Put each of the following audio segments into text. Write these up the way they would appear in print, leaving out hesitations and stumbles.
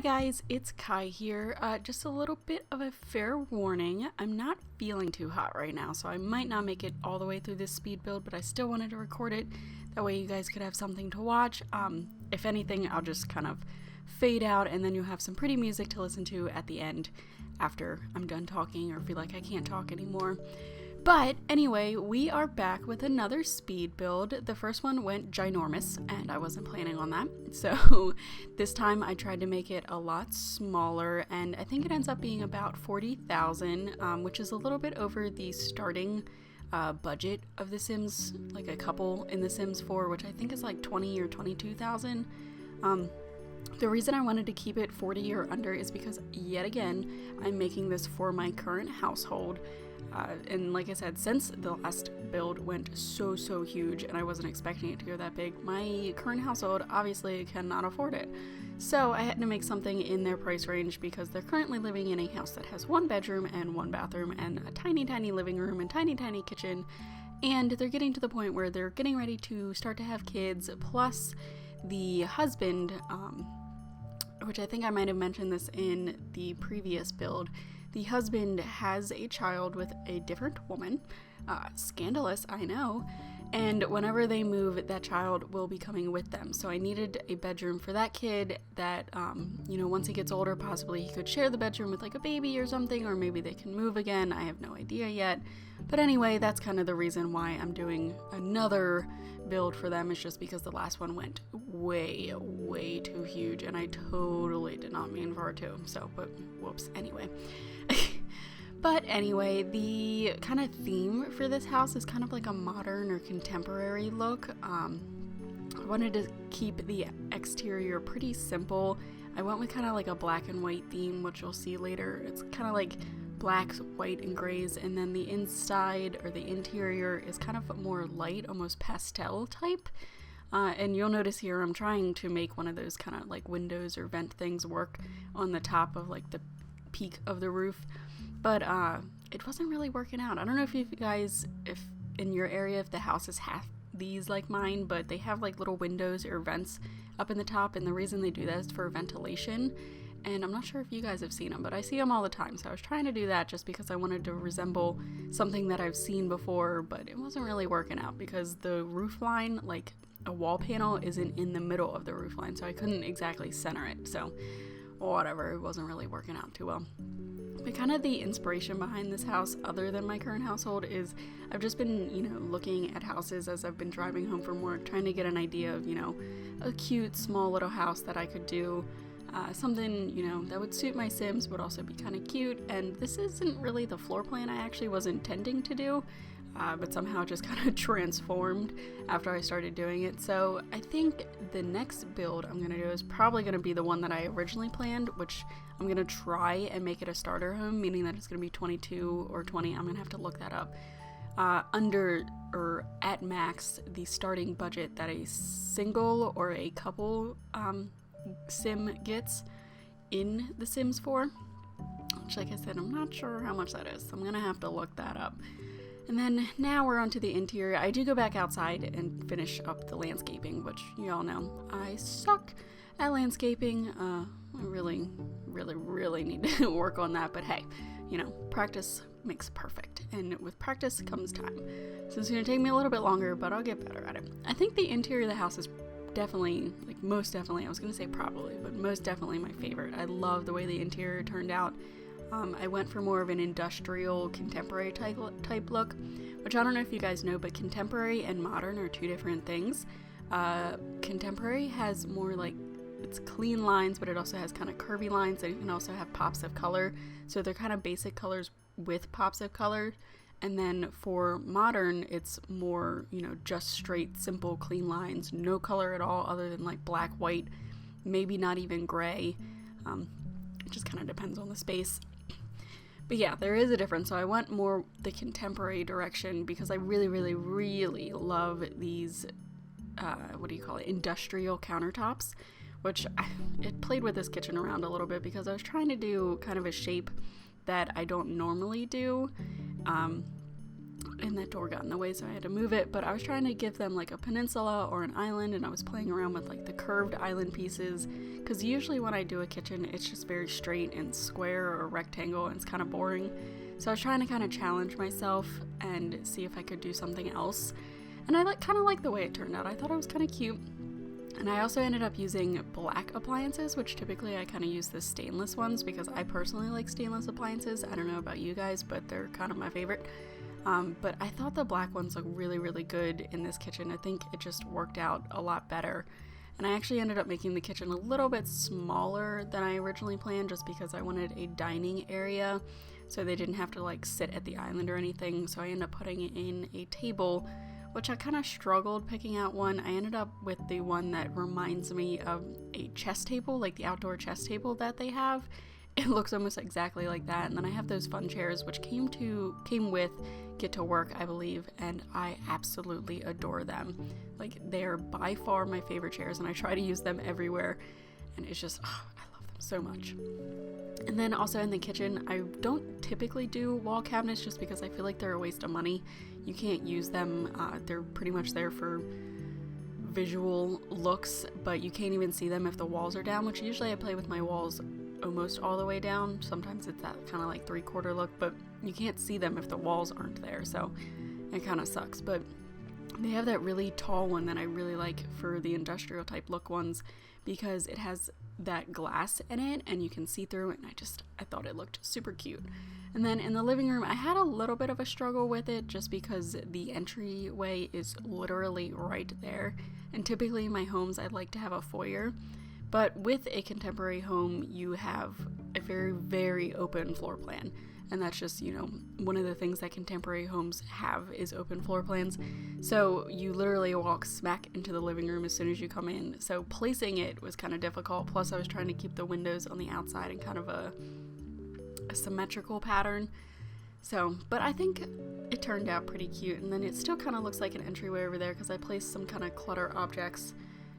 Hi guys, it's Kai here. Just a little bit of a fair warning. I'm not feeling too hot right now, so I might not make it all the way through this speed build, but I still wanted to record it. That way you guys could have something to watch. If anything, I'll just kind of fade out and then you'll have some pretty music to listen to at the end after I'm done talking or feel like I can't talk anymore. But anyway, we are back with another speed build. The first one went ginormous, and I wasn't planning on that. So this time I tried to make it a lot smaller, and I think it ends up being about 40,000, which is a little bit over the starting budget of The Sims, like a couple in The Sims 4, which I think is like 20 or 22,000. The reason I wanted to keep it 40 or under is because, yet again, I'm making this for my current household. And like I said, since the last build went so huge and I wasn't expecting it to go that big, my current household obviously cannot afford it. So I had to make something in their price range because they're currently living in a house that has 1 bedroom and 1 bathroom and a tiny living room and tiny kitchen. And they're getting to the point where they're getting ready to start to have kids, plus the husband, which I think I might have mentioned this in the previous build. The husband has a child with a different woman. Scandalous, I know. And whenever they move, that child will be coming with them. So I needed a bedroom for that kid that, once he gets older, possibly he could share the bedroom with like a baby or something, or maybe they can move again. I have no idea yet. But anyway, that's kind of the reason why I'm doing another build for them, is just because the last one went way too huge and I totally did not mean for it to. So, but whoops, anyway. But anyway, the kind of theme for this house is kind of like a modern or contemporary look. I wanted to keep the exterior pretty simple. I went with kind of like a black and white theme, which you'll see later. It's kind of like blacks, white, and grays, and then the inside or the interior is kind of more light, almost pastel type. And you'll notice here I'm trying to make one of those kind of like windows or vent things work on the top of like the peak of the roof, but it wasn't really working out. I don't know if you guys, if in your area, if the houses have these like mine, but they have like little windows or vents up in the top, and the reason they do that is for ventilation. And I'm not sure if you guys have seen them, but I see them all the time. So I was trying to do that just because I wanted to resemble something that I've seen before, but it wasn't really working out because the roof line, like a wall panel, isn't in the middle of the roof line, so I couldn't exactly center it. So whatever, it wasn't really working out too well. But kind of the inspiration behind this house, other than my current household, is I've just been, looking at houses as I've been driving home from work, trying to get an idea of, a cute, small little house that I could do. Something, that would suit my Sims, but also be kind of cute. And this isn't really the floor plan I actually was intending to do, but somehow just kind of transformed after I started doing it. So I think the next build I'm going to do is probably going to be the one that I originally planned, which I'm going to try and make it a starter home, meaning that it's going to be 22 or 20. I'm going to have to look that up. Under or at max the starting budget that a single or a couple Sim gets in The Sims 4, which, like I said, I'm not sure how much that is, so I'm gonna have to look that up. And then now we're onto the interior. I do go back outside and finish up the landscaping, which you all know I suck at landscaping. I really need to work on that, but hey, practice makes perfect, and with practice comes time. So it's gonna take me a little bit longer, but I'll get better at it. I think the interior of the house is definitely, most definitely, I was gonna say probably, but most definitely my favorite. I love the way the interior turned out. I went for more of an industrial contemporary type look, which I don't know if you guys know, but contemporary and modern are two different things. Contemporary has more like, it's clean lines, but it also has kind of curvy lines, and you can also have pops of color. So they're kind of basic colors with pops of color. And then for modern, it's more, just straight, simple, clean lines, no color at all other than like black, white, maybe not even gray. It just kind of depends on the space. But yeah, there is a difference. So I went more the contemporary direction because I really love these, industrial countertops, which it played with this kitchen around a little bit because I was trying to do kind of a shape that I don't normally do. and that door got in the way, so I had to move it. But I was trying to give them like a peninsula or an island, and I was playing around with like the curved island pieces, because usually when I do a kitchen it's just very straight and square or rectangle, and it's kind of boring. So I was trying to kind of challenge myself and see if I could do something else, and I kind of like the way it turned out. I thought it was kind of cute. And I also ended up using black appliances, which typically I kind of use the stainless ones because I personally like stainless appliances. I don't know about you guys, but they're kind of my favorite. But I thought the black ones look really, really good in this kitchen. I think it just worked out a lot better. And I actually ended up making the kitchen a little bit smaller than I originally planned, just because I wanted a dining area so they didn't have to like sit at the island or anything. So I ended up putting in a table, which I kind of struggled picking out one. I ended up with the one that reminds me of a chess table, like the outdoor chess table that they have. It looks almost exactly like that. And then I have those fun chairs, which came with Get to Work, I believe, and I absolutely adore them. Like, they're by far my favorite chairs, and I try to use them everywhere, and it's just, I love them so much. And then also in the kitchen, I don't typically do wall cabinets just because I feel like they're a waste of money. You can't use them. They're pretty much there for visual looks, but you can't even see them if the walls are down, which usually I play with my walls almost all the way down. Sometimes it's that kind of like 3/4 look, but you can't see them if the walls aren't there, so it kind of sucks. But they have that really tall one that I really like for the industrial type look ones, because it has that glass in it and you can see through it, and I thought it looked super cute. And then in the living room, I had a little bit of a struggle with it just because the entryway is literally right there, and typically in my homes I'd like to have a foyer, but with a contemporary home you have a very, very open floor plan. And that's just, one of the things that contemporary homes have is open floor plans. So you literally walk smack into the living room as soon as you come in. So placing it was kind of difficult. Plus I was trying to keep the windows on the outside in kind of a symmetrical pattern. So, but I think it turned out pretty cute. And then it still kind of looks like an entryway over there because I placed some kind of clutter objects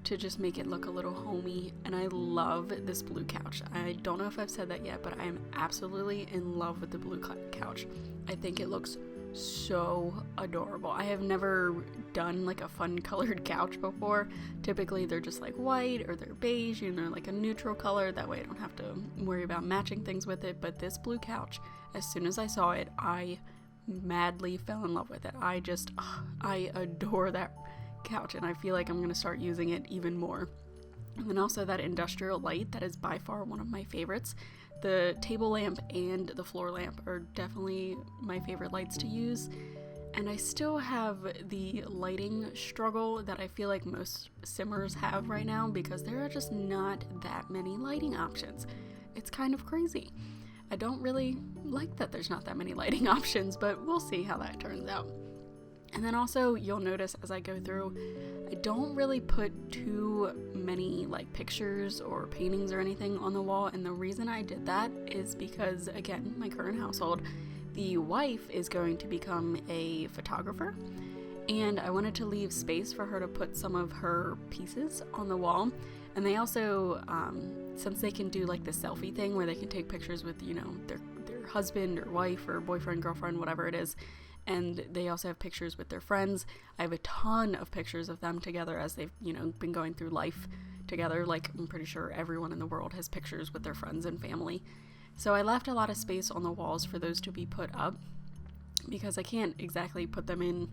to just make it look a little homey. And I love this blue couch. I don't know if I've said that yet, but I am absolutely in love with the blue couch. I think it looks so adorable. I have never done like a fun colored couch before. Typically they're just like white or they're beige, they're like a neutral color. That way I don't have to worry about matching things with it. But this blue couch, as soon as I saw it, I madly fell in love with it. I adore that couch, and I feel like I'm going to start using it even more. And then also that industrial light, that is by far one of my favorites. The table lamp and the floor lamp are definitely my favorite lights to use. And I still have the lighting struggle that I feel like most simmers have right now, because there are just not that many lighting options. It's kind of crazy. I don't really like that there's not that many lighting options, but we'll see how that turns out. And then also you'll notice as I go through, I don't really put too many like pictures or paintings or anything on the wall. And the reason I did that is because, again, my current household, the wife is going to become a photographer, and I wanted to leave space for her to put some of her pieces on the wall. And they also, since they can do like the selfie thing where they can take pictures with, their husband or wife or boyfriend, girlfriend, whatever it is, and they also have pictures with their friends. I have a ton of pictures of them together as they've, been going through life together. Like, I'm pretty sure everyone in the world has pictures with their friends and family. So I left a lot of space on the walls for those to be put up, because I can't exactly put them in,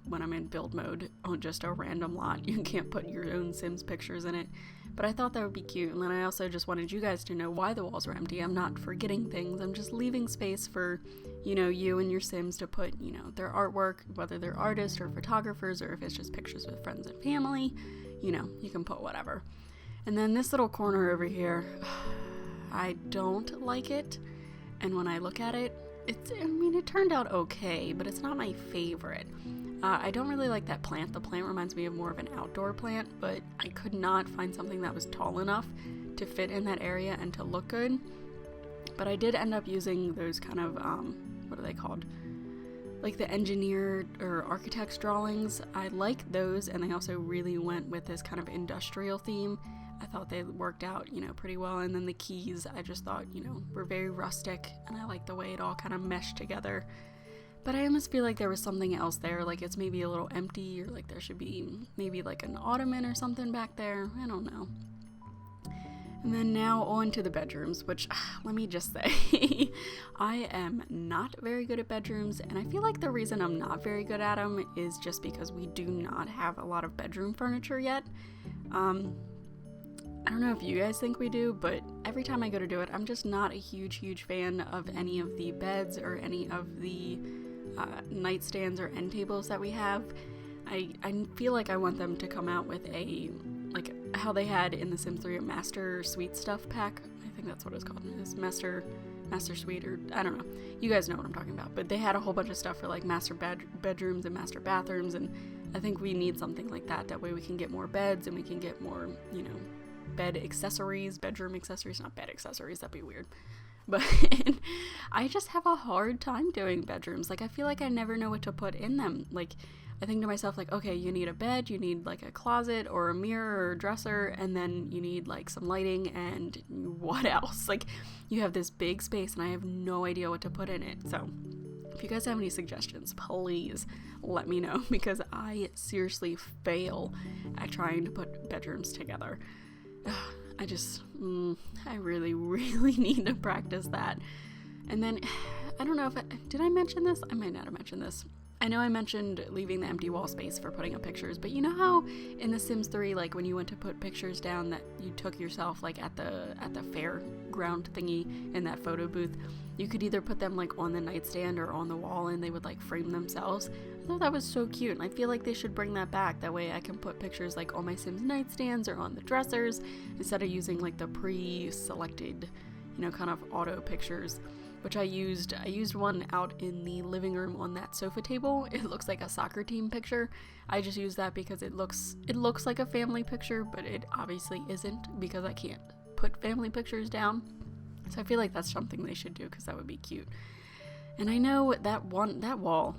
when I'm in build mode on just a random lot. You can't put your own Sims pictures in it. But I thought that would be cute. And then I also just wanted you guys to know why the walls are empty. I'm not forgetting things. I'm just leaving space for, you and your Sims to put, their artwork, whether they're artists or photographers, or if it's just pictures with friends and family, you can put whatever. And then this little corner over here, I don't like it. And when I look at it, it turned out okay, but it's not my favorite. I don't really like that plant. The plant reminds me of more of an outdoor plant, but I could not find something that was tall enough to fit in that area and to look good. But I did end up using those kind of, what are they called? Like the engineer or architect's drawings. I like those, and they also really went with this kind of industrial theme. I thought they worked out, pretty well. And then the keys, I just thought, were very rustic, and I like the way it all kind of meshed together. But I almost feel like there was something else there, like it's maybe a little empty, or like there should be maybe like an ottoman or something back there. I don't know. And then now on to the bedrooms, which let me just say, I am not very good at bedrooms, and I feel like the reason I'm not very good at them is just because we do not have a lot of bedroom furniture yet. I don't know if you guys think we do, but every time I go to do it, I'm just not a huge fan of any of the beds or any of the nightstands or end tables that we have. I feel like I want them to come out with a, like how they had in The Sims 3, a Master Suite stuff pack. I think that's what it's called. It's Master Suite, or I don't know. You guys know what I'm talking about. But they had a whole bunch of stuff for like master bedrooms and master bathrooms, and I think we need something like that. That way we can get more beds and we can get more, you know, bed accessories, bedroom accessories, not bed accessories, that'd be weird. But I just have a hard time doing bedrooms. Like, I feel like I never know what to put in them. Like, I think to myself, like, okay, you need a bed, you need like a closet or a mirror or a dresser, and then you need like some lighting, and what else? Like, you have this big space and I have no idea what to put in it. So if you guys have any suggestions, please let me know, because I seriously fail at trying to put bedrooms together. I really need to practice that. And then, I don't know if did I mention this? I might not have mentioned this. I know I mentioned leaving the empty wall space for putting up pictures, but you know how in The Sims 3, like when you went to put pictures down that you took yourself like at the fairground thingy in that photo booth, you could either put them like on the nightstand or on the wall and they would like frame themselves. I thought that was so cute, and I feel like they should bring that back. That way I can put pictures like on my Sims nightstands or on the dressers instead of using like the pre-selected, you know, kind of auto pictures. Which I used one out in the living room on that sofa table. It looks like a soccer team picture. I just used that because it looks like a family picture, but it obviously isn't, because I can't put family pictures down. So I feel like that's something they should do, because that would be cute. And I know that wall,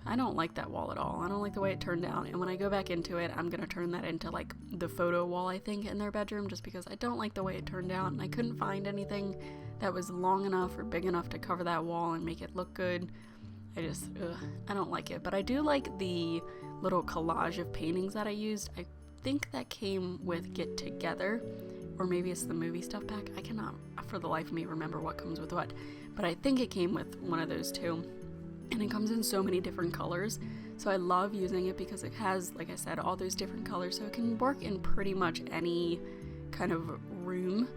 I don't like that wall at all. I don't like the way it turned down. And when I go back into it, I'm going to turn that into like the photo wall, I think, in their bedroom, just because I don't like the way it turned down. And I couldn't find anything that was long enough or big enough to cover that wall and make it look good. I don't like it. But I do like the little collage of paintings that I used. I think that came with Get Together, or maybe it's the movie stuff pack. I cannot for the life of me remember what comes with what, but I think it came with one of those two, and it comes in so many different colors. So I love using it because it has, like I said, all those different colors, so it can work in pretty much any kind of room.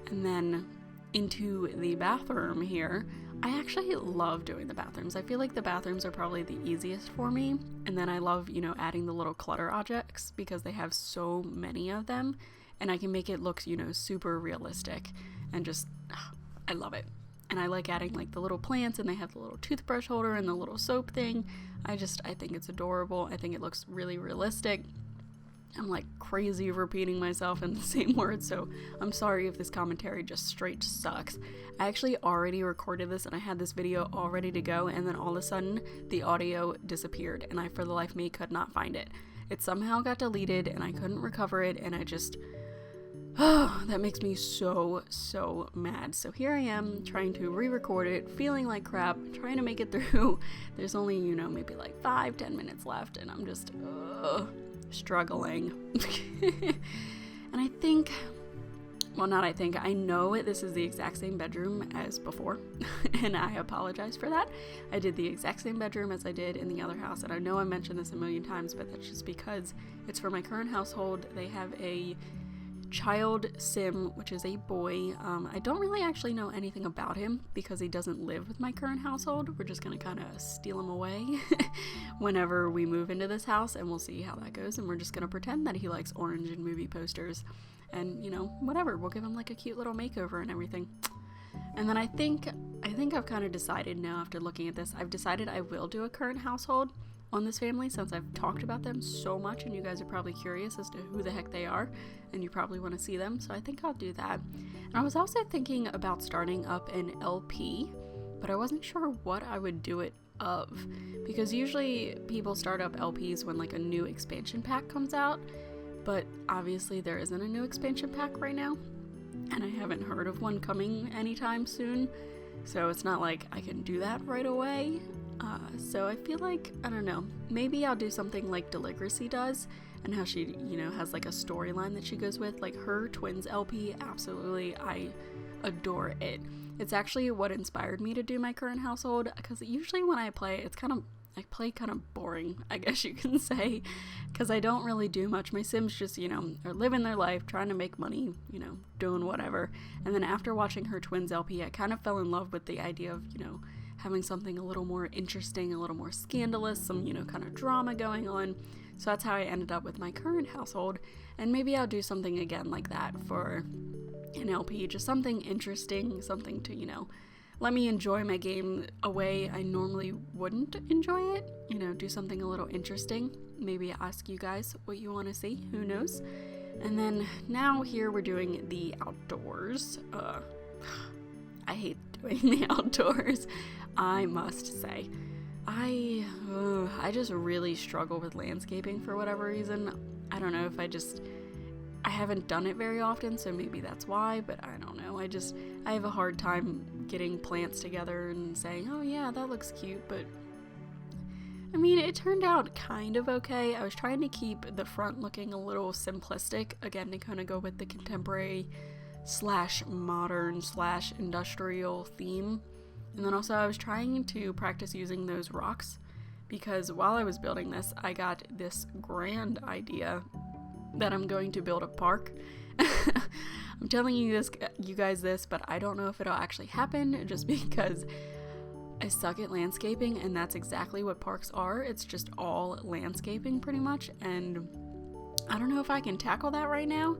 And then into the bathroom here, I actually love doing the bathrooms. I feel like the bathrooms are probably the easiest for me. And then I love, you know, adding the little clutter objects because they have so many of them, and I can make it look, you know, super realistic, and just, I love it. And I like adding like the little plants, and they have the little toothbrush holder and the little soap thing. I think it's adorable. I think it looks really realistic. I'm like crazy repeating myself in the same words, so I'm sorry if this commentary just straight sucks. I actually already recorded this and I had this video all ready to go, and then all of a sudden the audio disappeared and I, for the life of me, could not find it. It somehow got deleted and I couldn't recover it, and I just, that makes me so mad. So here I am trying to re-record it, feeling like crap, trying to make it through. There's only, you know, maybe like 5-10 minutes left, and I'm just struggling. And I know this is the exact same bedroom as before, and I apologize for that. I did the exact same bedroom as I did in the other house, and I know I mentioned this a million times, but that's just because it's for my current household. They have a child sim, which is a boy. I don't really actually know anything about him because he doesn't live with my current household. We're just gonna kind of steal him away whenever we move into this house, and we'll see how that goes. And we're just gonna pretend that he likes orange and movie posters, and you know, whatever, we'll give him like a cute little makeover and everything. And then I think I've kind of decided now, after looking at this, I've decided I will do a current household on this family, since I've talked about them so much and you guys are probably curious as to who the heck they are, and you probably want to see them, so I think I'll do that. And I was also thinking about starting up an LP, but I wasn't sure what I would do it of, because usually people start up LPs when like a new expansion pack comes out, but obviously there isn't a new expansion pack right now, and I haven't heard of one coming anytime soon, so it's not like I can do that right away. So I feel like, I don't know, maybe I'll do something like Deligracy does, and how she, you know, has like a storyline that she goes with. Like her Twins LP, absolutely, I adore it. It's actually what inspired me to do my current household, because usually when I play, I play kind of boring, I guess you can say, because I don't really do much. My Sims just, you know, are living their life, trying to make money, you know, doing whatever. And then after watching her Twins LP, I kind of fell in love with the idea of, you know, having something a little more interesting, a little more scandalous, some, you know, kind of drama going on. So that's how I ended up with my current household. And maybe I'll do something again like that for an LP, just something interesting, something to, you know, let me enjoy my game a way I normally wouldn't enjoy it. You know, do something a little interesting. Maybe ask you guys what you want to see. Who knows? And then now here we're doing the outdoors. I hate doing the outdoors, I must say. I just really struggle with landscaping for whatever reason. I don't know if I haven't done it very often, so maybe that's why, but I don't know. I have a hard time getting plants together and saying, oh yeah, that looks cute, but I mean, it turned out kind of okay. I was trying to keep the front looking a little simplistic, again, to kind of go with the contemporary / modern / industrial theme. And then also I was trying to practice using those rocks, because while I was building this, I got this grand idea that I'm going to build a park. I'm telling you guys this, but I don't know if it'll actually happen, just because I suck at landscaping, and that's exactly what parks are. It's just all landscaping pretty much, and I don't know if I can tackle that right now,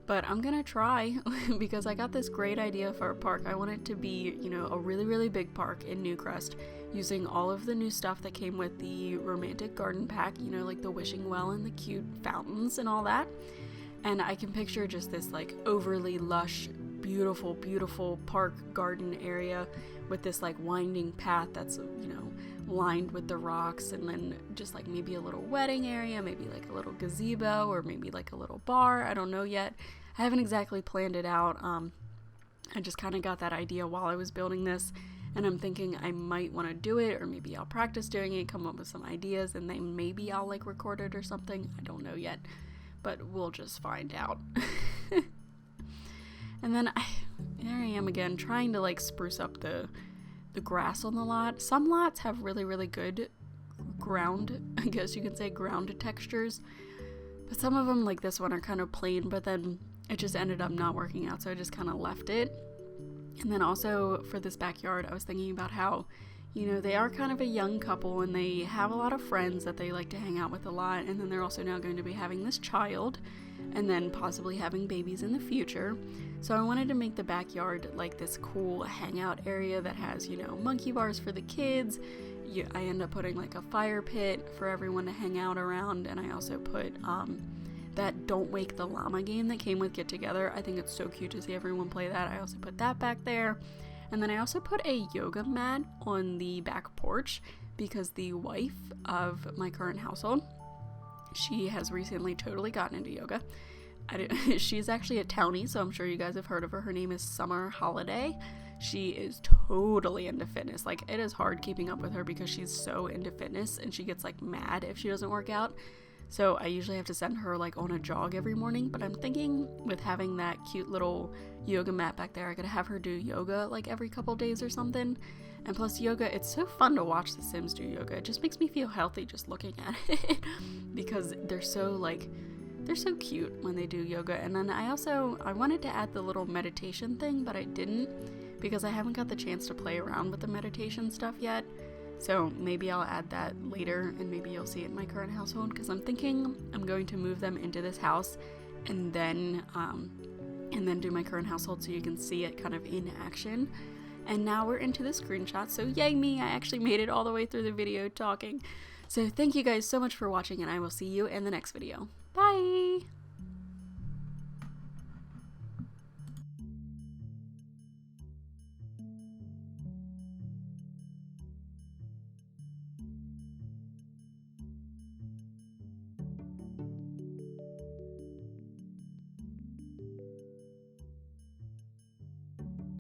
but I'm gonna try because I got this great idea for a park. I want it to be, you know, a really, really big park in Newcrest, using all of the new stuff that came with the romantic garden pack, you know, like the wishing well and the cute fountains and all that. And I can picture just this like overly lush, beautiful, beautiful park garden area with this like winding path that's, you know, lined with the rocks, and then just like maybe a little wedding area, maybe like a little gazebo, or maybe like a little bar. I don't know yet. I haven't exactly planned it out. I just kind of got that idea while I was building this, and I'm thinking I might want to do it, or maybe I'll practice doing it, come up with some ideas, and then maybe I'll like record it or something. I don't know yet, but we'll just find out. And then there I am again, trying to like spruce up the grass on the lot. Some lots have really, really good ground, I guess you can say, ground textures, but some of them, like this one, are kind of plain, but then it just ended up not working out, so I just kind of left it. And then also for this backyard, I was thinking about how, you know, they are kind of a young couple, and they have a lot of friends that they like to hang out with a lot, and then they're also now going to be having this child, and then possibly having babies in the future. So I wanted to make the backyard like this cool hangout area that has, you know, monkey bars for the kids. I end up putting like a fire pit for everyone to hang out around, and I also put that Don't Wake the Llama game that came with Get Together. I think it's so cute to see everyone play that. I also put that back there. And then I also put a yoga mat on the back porch, because the wife of my current household, she has recently totally gotten into yoga. She's actually a townie, so I'm sure you guys have heard of her. Her name is Summer Holiday. She is totally into fitness. Like, it is hard keeping up with her because she's so into fitness, and she gets like mad if she doesn't work out. So I usually have to send her like on a jog every morning, but I'm thinking with having that cute little yoga mat back there, I could have her do yoga like every couple days or something. And plus yoga, it's so fun to watch the Sims do yoga. It just makes me feel healthy just looking at it because they're so cute when they do yoga. And then I wanted to add the little meditation thing, but I didn't, because I haven't got the chance to play around with the meditation stuff yet. So maybe I'll add that later, and maybe you'll see it in my current household, because I'm thinking I'm going to move them into this house and then do my current household so you can see it kind of in action. And now we're into the screenshot, so yay me, I actually made it all the way through the video talking. So thank you guys so much for watching, and I will see you in the next video. Bye!